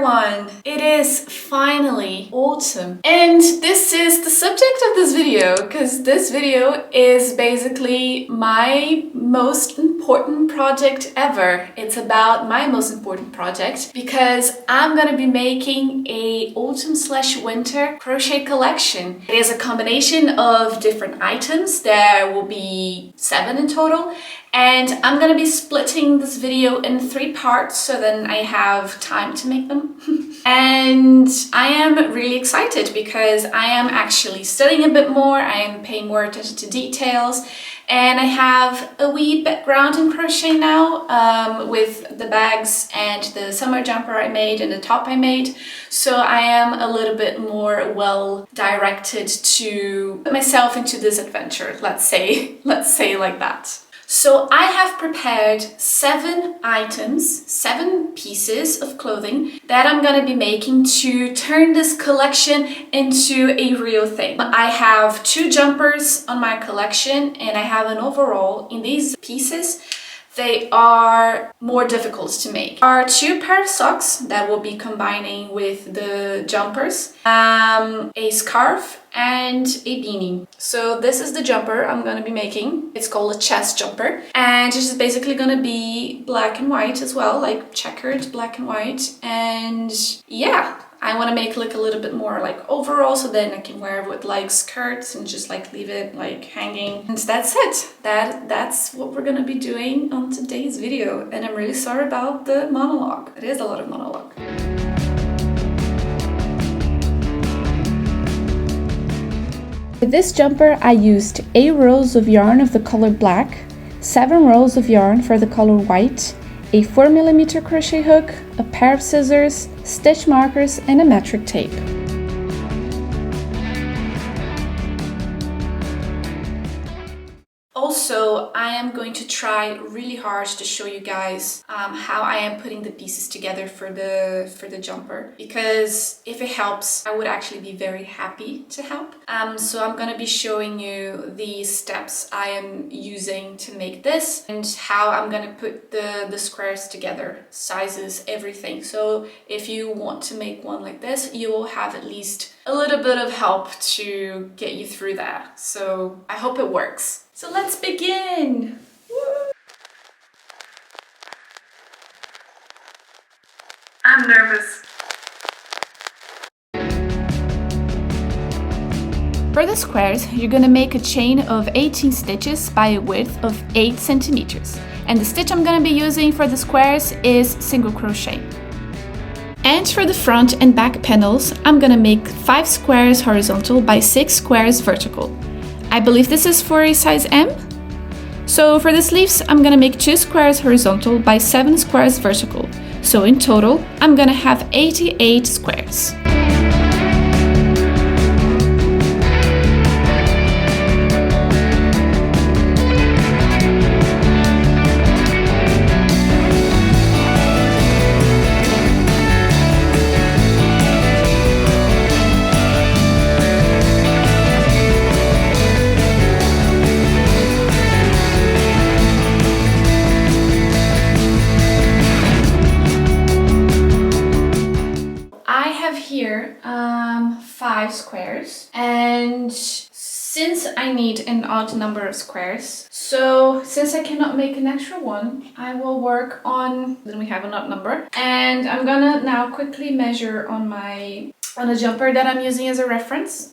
everyone! It is finally autumn, and this is the subject of this video because this video is basically my most important project ever. It's about my most important project because I'm gonna be making a autumn/winter crochet collection. It is a combination of different items. There will be 7 in total. And I'm gonna be splitting this video in 3 parts so then I have time to make them. And I am really excited because I am actually studying a bit more, I am paying more attention to details, and I have a wee background in crochet now with the bags and the summer jumper I made and the top I made. So I am a little bit more well directed to put myself into this adventure, let's say like that. So I have prepared 7 items, 7 pieces of clothing that I'm gonna be making to turn this collection into a real thing. I have 2 jumpers on my collection and I have an overall. In these pieces, they are more difficult to make. There are 2 pairs of socks that will be combining with the jumpers, a scarf and a beanie. So this is the jumper I'm gonna be making. It's called a chest jumper, and it's just basically gonna be black and white as well, like checkered black and white. And yeah, I want to make like a little bit more like overall, so then I can wear it with like skirts and just like leave it like hanging. And that's it. That's what we're gonna be doing on today's video. And I'm really sorry about the monologue. It is a lot of monologue. For this jumper, I used 8 rows of yarn of the color black, 7 rows of yarn for the color white, a 4mm crochet hook, a pair of scissors, stitch markers, and a metric tape. Also, I am going to try really hard to show you guys how I am putting the pieces together for the jumper, because if it helps, I would actually be very happy to help. So I'm gonna be showing you the steps I am using to make this and how I'm gonna put the squares together, sizes, everything. So if you want to make one like this, you will have at least a little bit of help to get you through that. So I hope it works. So let's begin! Woo! I'm nervous. For the squares, you're gonna make a chain of 18 stitches by a width of 8 centimeters. And the stitch I'm gonna be using for the squares is single crochet. And for the front and back panels, I'm gonna make 5 squares horizontal by 6 squares vertical. I believe this is for a size M. So for the sleeves, I'm gonna make 2 squares horizontal by 7 squares vertical. So in total, I'm gonna have 88 squares. Here 5 squares, and since I need an odd number of squares, so since I cannot make an extra one, I will work on, then we have an odd number, and I'm gonna now quickly measure on a jumper that I'm using as a reference.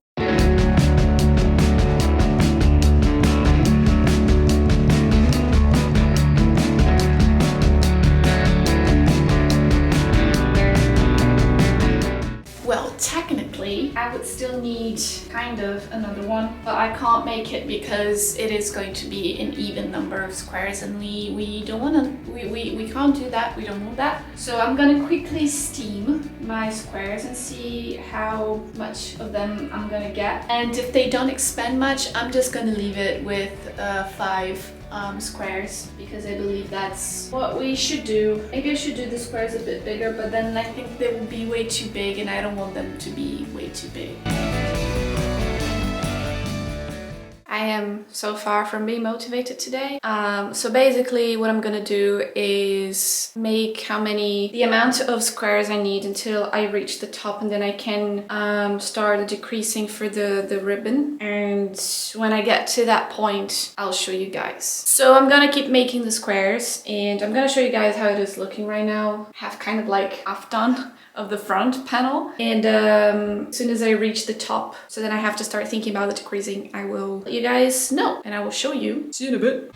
Technically, I would still need kind of another one, but I can't make it because it is going to be an even number of squares, and we don't want to, we can't do that, we don't want that. So I'm gonna quickly steam my squares and see how much of them I'm gonna get. And if they don't expand much, I'm just gonna leave it with 5 squares, because I believe that's what we should do. Maybe I should do the squares a bit bigger, but then I think they will be way too big and I don't want them to be way too big. I am so far from being motivated today. So basically what I'm gonna do is make the amount of squares I need until I reach the top, and then I can start decreasing for the ribbon. And when I get to that point, I'll show you guys. So I'm gonna keep making the squares, and I'm gonna show you guys how it is looking right now. I have kind of like half done of the front panel, and as soon as I reach the top, so then I have to start thinking about the decreasing, I will let you guys know and I will show you. See you in a bit.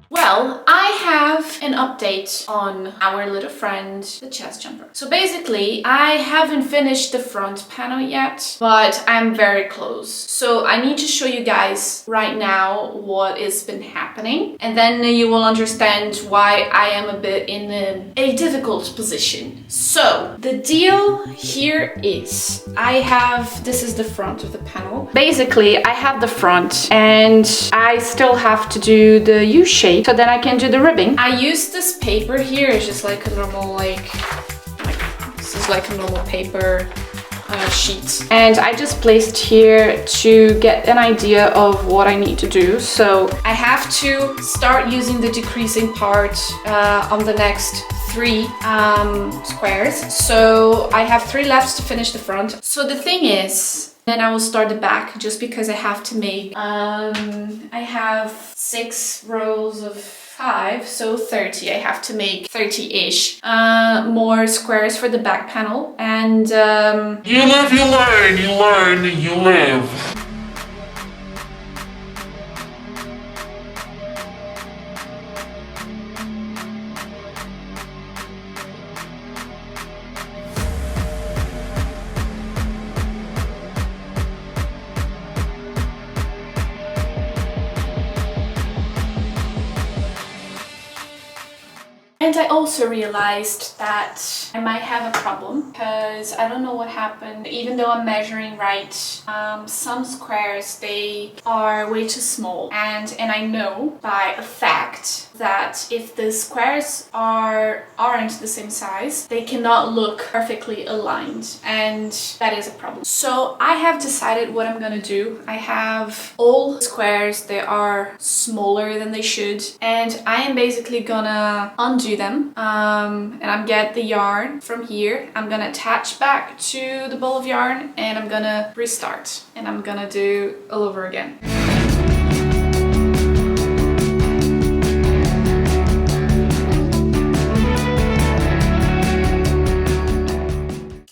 Well, I have an update on our little friend, the chest jumper. So basically, I haven't finished the front panel yet, but I'm very close. So I need to show you guys right now what has been happening, and then you will understand why I am a bit in a difficult position. So the deal here is, this is the front of the panel. Basically, I have the front and I still have to do the U shape, so then I can do the ribbing. I use this paper here. It's just like a normal, this is like a normal paper sheet. And I just placed here to get an idea of what I need to do. So I have to start using the decreasing part on the next 3 squares. So I have 3 left to finish the front. So the thing is, then I will start the back, just because I have to make, I have 6 rows of 5, so 30. I have to make 30-ish more squares for the back panel. And you live, you learn, you learn, you live. And I also realized that I might have a problem, because I don't know what happened. Even though I'm measuring right, some squares, they are way too small. And I know by a fact that if the squares aren't the same size, they cannot look perfectly aligned, and that is a problem. So I have decided what I'm gonna do. I have all squares that are smaller than they should, and I am basically gonna undo them, and I'm get the yarn from here. I'm gonna attach back to the ball of yarn, and I'm gonna restart, and I'm gonna do all over again.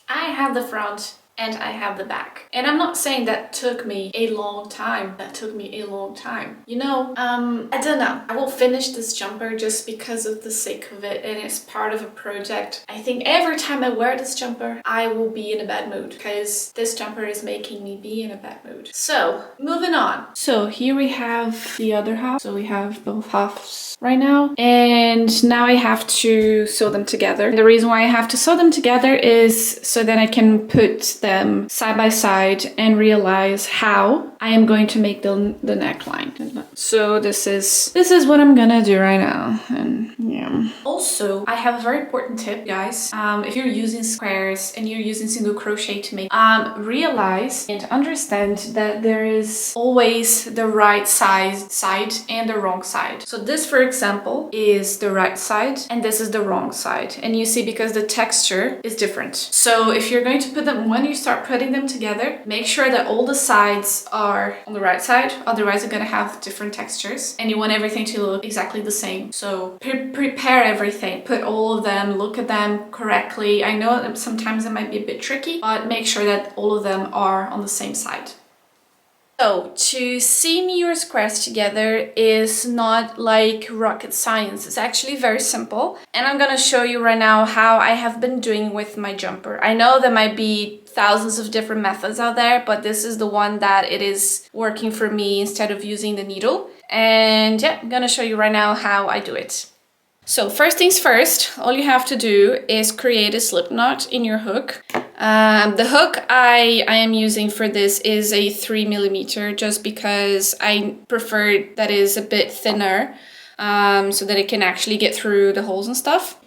I have the front and I have the back. And I'm not saying that took me a long time. That took me a long time. You know, I don't know. I will finish this jumper just because of the sake of it, and it's part of a project. I think every time I wear this jumper, I will be in a bad mood, because this jumper is making me be in a bad mood. So, moving on. So here we have the other half. So we have both halves right now. And now I have to sew them together. And the reason why I have to sew them together is so that I can put them side by side and realize how I am going to make the neckline. So this is what I'm gonna do right now. And yeah. Also, I have a very important tip, guys. If you're using squares and you're using single crochet to make, realize and understand that there is always the right side and the wrong side. So this, for example, is the right side, and this is the wrong side. And you see, because the texture is different. So if you're going to put them, when you start putting them together, make sure that all the sides are on the right side, otherwise you're gonna have different textures, and you want everything to look exactly the same. So prepare everything, put all of them, look at them correctly. I know that sometimes it might be a bit tricky, but make sure that all of them are on the same side. So, to seam your squares together is not like rocket science. It's actually very simple. And I'm gonna show you right now how I have been doing with my jumper. I know there might be thousands of different methods out there, but this is the one that it is working for me instead of using the needle. And yeah, I'm gonna show you right now how I do it. So first things first, all you have to do is create a slip knot in your hook. The hook I am using for this is a 3mm, just because I prefer that is a bit thinner, so that it can actually get through the holes and stuff.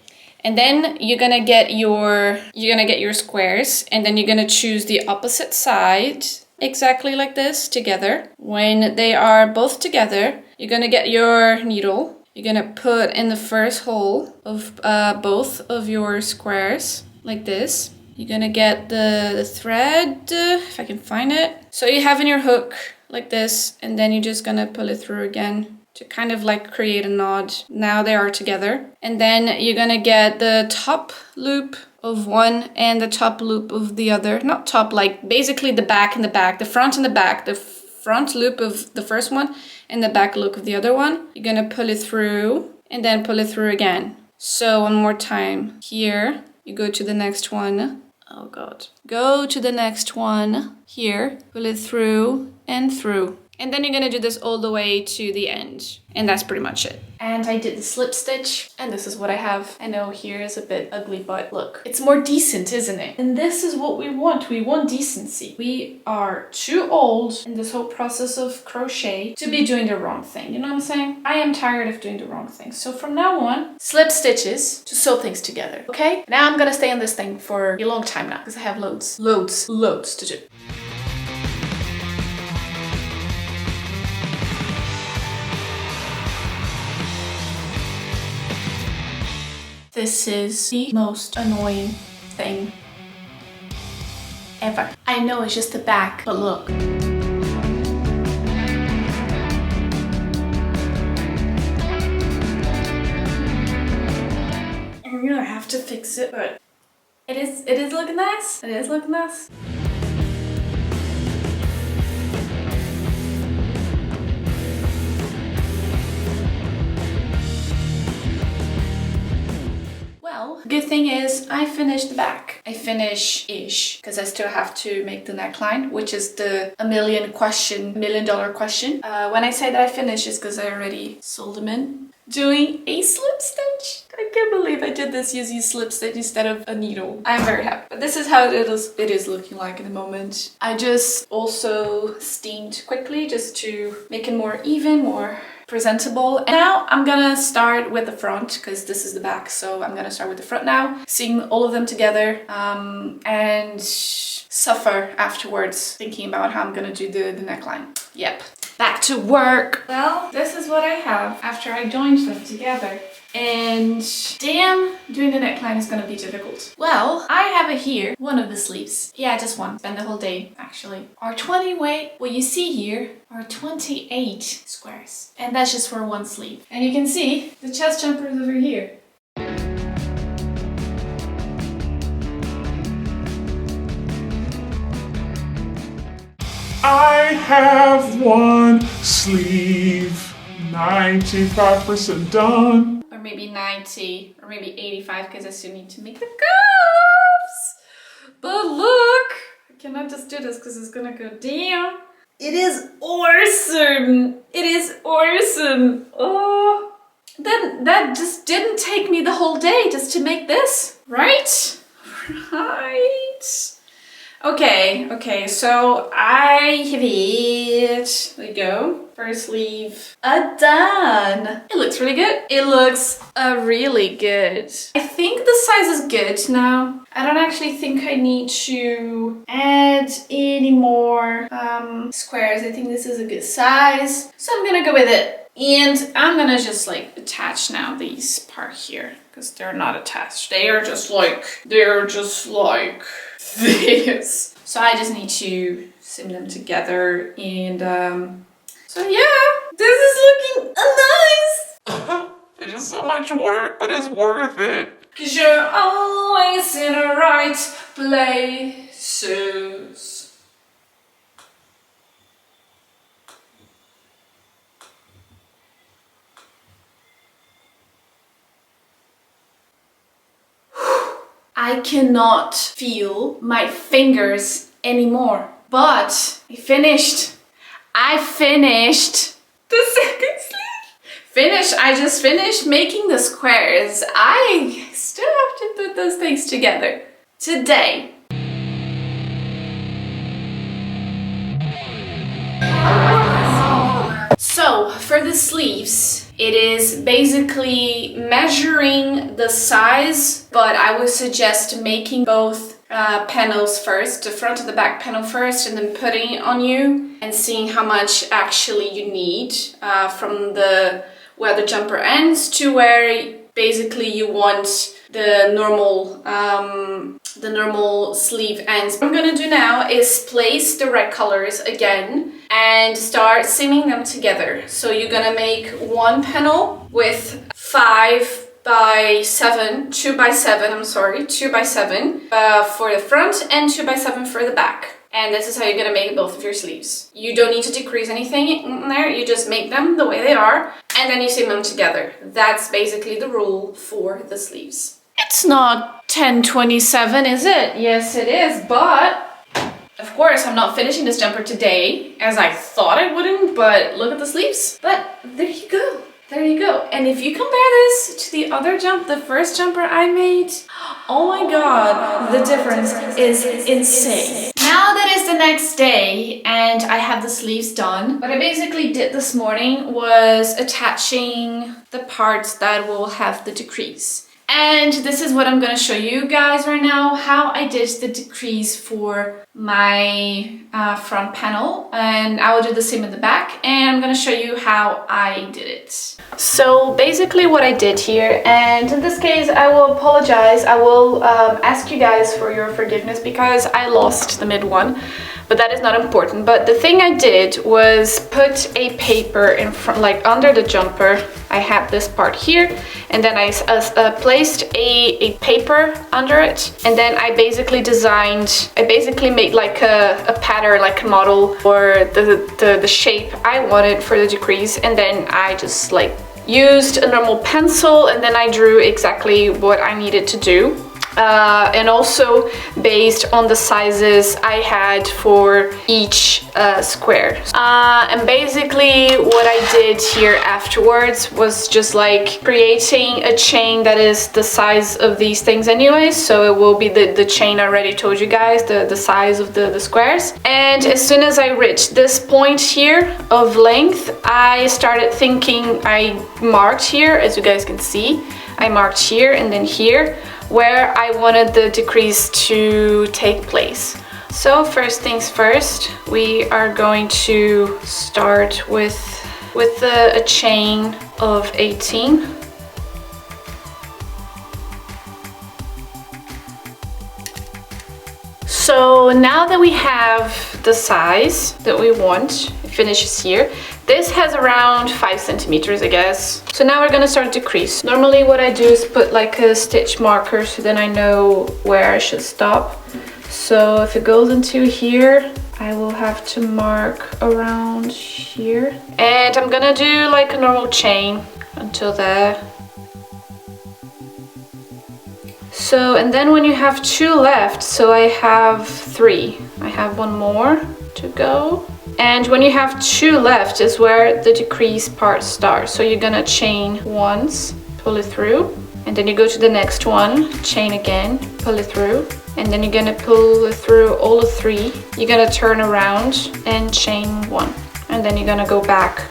And then you're gonna get your squares, and then you're gonna choose the opposite side exactly like this together. When they are both together, you're gonna get your needle. You're gonna put in the first hole of both of your squares like this. You're gonna get the thread, if I can find it. So you have in your hook like this, and then you're just gonna pull it through again to kind of like create a knot. Now they are together. And then you're gonna get the top loop of one and the top loop of the other. Not top, like basically the back and the back, the front and the back. The front loop of the first one and the back loop of the other one. You're gonna pull it through and then pull it through again. So one more time. Here, you go to the next one. Oh God. Go to the next one. Here, pull it through and through. And then you're gonna do this all the way to the end. And that's pretty much it. And I did the slip stitch, and this is what I have. I know here is a bit ugly, but look, it's more decent, isn't it? And this is what we want. We want decency. We are too old in this whole process of crochet to be doing the wrong thing. You know what I'm saying? I am tired of doing the wrong thing. So from now on, slip stitches to sew things together, okay? Now I'm gonna stay on this thing for a long time now, because I have loads to do. This is the most annoying thing ever. I know it's just the back, but look. I'm gonna have to fix it, but it is looking nice. It is looking nice. Good thing is I finished the back. I finish-ish, because I still have to make the neckline, which is the $1 million dollar question. When I say that I finished, it's because I already sold them in. Doing a slip stitch. I can't believe I did this using slip stitch instead of a needle. I'm very happy. But this is how it is looking like in the moment. I just also steamed quickly just to make it more even, more presentable. And now I'm gonna start with the front, because this is the back, so I'm gonna start with the front now, seeing all of them together, and suffer afterwards thinking about how I'm gonna do the neckline. Yep, back to work. Well, this is what I have after I joined them together. And damn, doing the neckline is gonna be difficult. Well, I have it here, one of the sleeves. Yeah, just one. Spend the whole day, actually. Our 20 weight, what you see here are 28 squares. And that's just for one sleeve. And you can see the chest jumper is over here. I have one sleeve, 95% done. Or maybe 90, or maybe 85, because I still need to make the cuffs. But look, I cannot just do this because it's gonna go down. It is awesome. It is awesome. Oh, then that just didn't take me the whole day just to make this, right? Right. Okay, so I have it. There you go. First sleeve. Done. It looks really good. It looks really good. I think the size is good now. I don't actually think I need to add any more squares. I think this is a good size. So I'm gonna go with it. And I'm gonna just like attach now these part here, because they're not attached. They are just like this. So I just need to seam them together, and so yeah, this is looking nice. It is so much work, but it's worth it. 'Cause you're always in the right places. I cannot feel my fingers anymore. But I finished the second sleeve. I just finished making the squares. I still have to put those things together today. So for the sleeves, it is basically measuring the size, but I would suggest making both panels first, the front and the back panel first, and then putting it on you and seeing how much actually you need from where the jumper ends to where basically you want the normal sleeve ends. What I'm gonna do now is place the red colors again and start seaming them together. So you're gonna make one panel with 2 by 7 for the front and 2 by 7 for the back. And this is how you're gonna make both of your sleeves. You don't need to decrease anything in there, you just make them the way they are and then you seam them together. That's basically the rule for the sleeves. It's not 10:27, is it? Yes, it is, but of course I'm not finishing this jumper today as I thought I wouldn't, but look at the sleeves. But there you go. There you go. And if you compare this to the other the first jumper I made, oh my god, the difference is insane. Now that is the next day and I have the sleeves done. What I basically did this morning was attaching the parts that will have the decrease. And this is what I'm gonna show you guys right now, how I did the decrease for my front panel, and I will do the same in the back, and I'm gonna show you how I did it. So basically what I did here, and in this case I will apologize, I will ask you guys for your forgiveness because I lost the mid one, but that is not important. But the thing I did was put a paper in front, like under the jumper. I had this part here, and then I placed a paper under it, and then I basically made like a pattern, like a model for the shape I wanted for the decrease, and then I just like used a normal pencil and then I drew exactly what I needed to do. And also based on the sizes I had for each square. And basically what I did here afterwards was just like creating a chain that is the size of these things anyway, so it will be the chain I already told you guys, the size of the squares. And as soon as I reached this point here of length, I started thinking, I marked here, as you guys can see, I marked here and then here, where I wanted the decrease to take place. So first things first, we are going to start with a chain of 18. So now that we have the size that we want, it finishes here. This has around 5 centimeters, I guess. So now we're gonna start decrease. Normally what I do is put like a stitch marker so then I know where I should stop. So if it goes into here, I will have to mark around here. And I'm gonna do like a normal chain until there. So, and then when you have 2 left, so I have 3. I have 1 more to go. And when you have 2 left is where the decrease part starts. So you're gonna chain once, pull it through, and then you go to the next one, chain again, pull it through, and then you're gonna pull it through all of 3. You're gonna turn around and chain 1, and then you're gonna go back.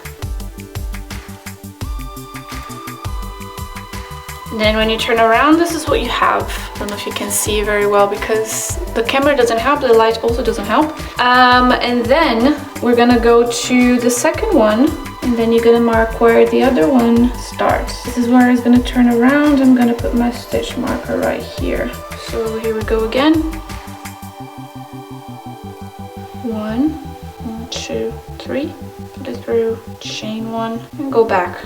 And then when you turn around, this is what you have. I don't know if you can see very well because the camera doesn't help, the light also doesn't help. And then we're gonna go to the second one, and then you're gonna mark where the other one starts. This is where it's gonna turn around. I'm gonna put my stitch marker right here. So here we go again. 1, 2, 3, put it through, chain 1, and go back.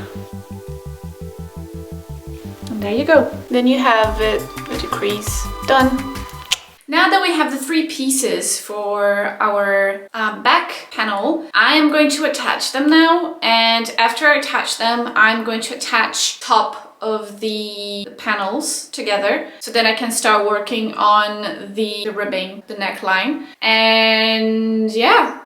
And there you go. Then you have it, the decrease done. Now that we have the 3 pieces for our back panel, I am going to attach them now. And after I attach them, I'm going to attach top of the panels together so then I can start working on the ribbing, the neckline, and yeah.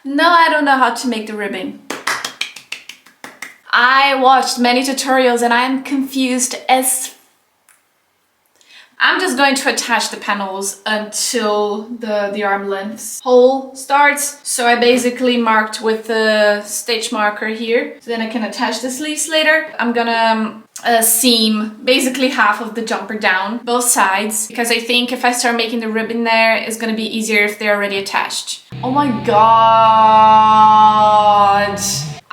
No, I don't know how to make the ribbing. I watched many tutorials and I'm confused as... I'm just going to attach the panels until the arm lengths hole starts. So I basically marked with the stitch marker here. So then I can attach the sleeves later. I'm gonna seam basically half of the jumper down, both sides, because I think if I start making the ribbon there, it's gonna be easier if they're already attached. Oh my god!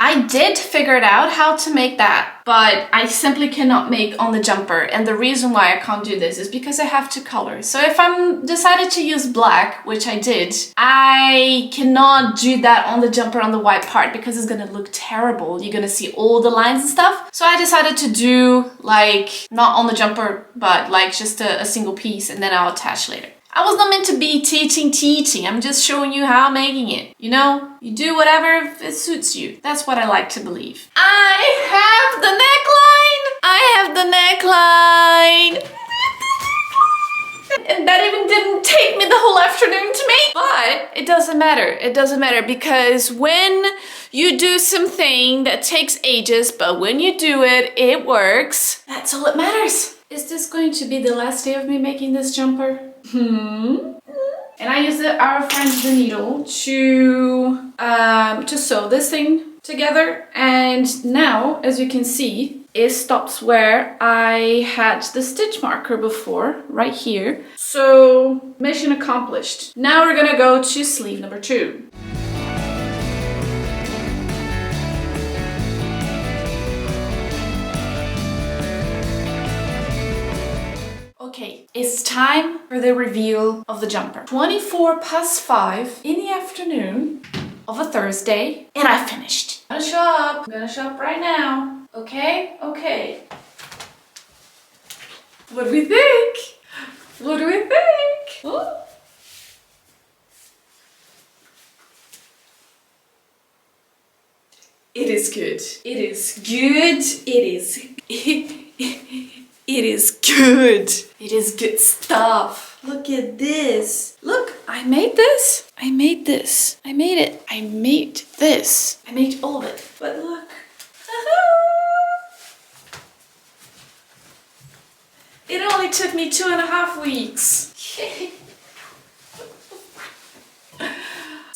I did figure it out how to make that, but I simply cannot make on the jumper. And the reason why I can't do this is because I have two colors. So if I'm decided to use black, which I did, I cannot do that on the jumper on the white part because it's gonna look terrible. You're gonna see all the lines and stuff. So I decided to do like, not on the jumper, but like just a single piece, and then I'll attach later. I was not meant to be teaching. I'm just showing you how I'm making it. You know, you do whatever it suits you. That's what I like to believe. I have the neckline! And that even didn't take me the whole afternoon to make. But it doesn't matter. It doesn't matter because when you do something that takes ages, but when you do it, it works. That's all that matters. Is this going to be the last day of me making this jumper? And I use our friend's needle to sew this thing together, and now, as you can see, it stops where I had the stitch marker before, right here. So mission accomplished. Now we're gonna go to sleeve number 2. Okay, it's time for the reveal of the jumper. 5:24 in the afternoon of a Thursday, and I finished. I'm gonna shop right now. Okay? Okay. What do we think? What do we think? Ooh. It is good. It is good. It is... It is good. It is good stuff. Look at this. Look, I made this. I made this. I made it. I made this. I made all of it. But look. It only took me 2.5 weeks.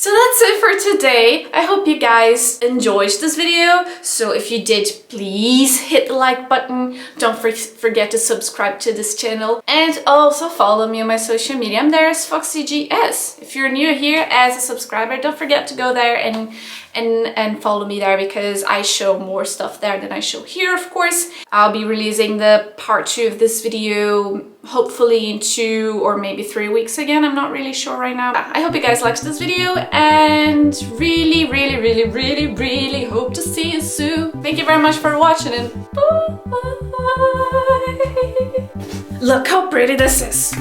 So that's it for today. I hope you guys enjoyed this video. So if you did, please hit the like button. Don't forget to subscribe to this channel. And also follow me on my social media. I'm there as FoxxieGS. If you're new here as a subscriber, don't forget to go there and follow me there because I show more stuff there than I show here, of course. I'll be releasing the part 2 of this video hopefully in 2 or maybe 3 weeks again. I'm not really sure right now. I hope you guys liked this video and really hope to see you soon. Thank you very much for watching and bye! Look how pretty this is.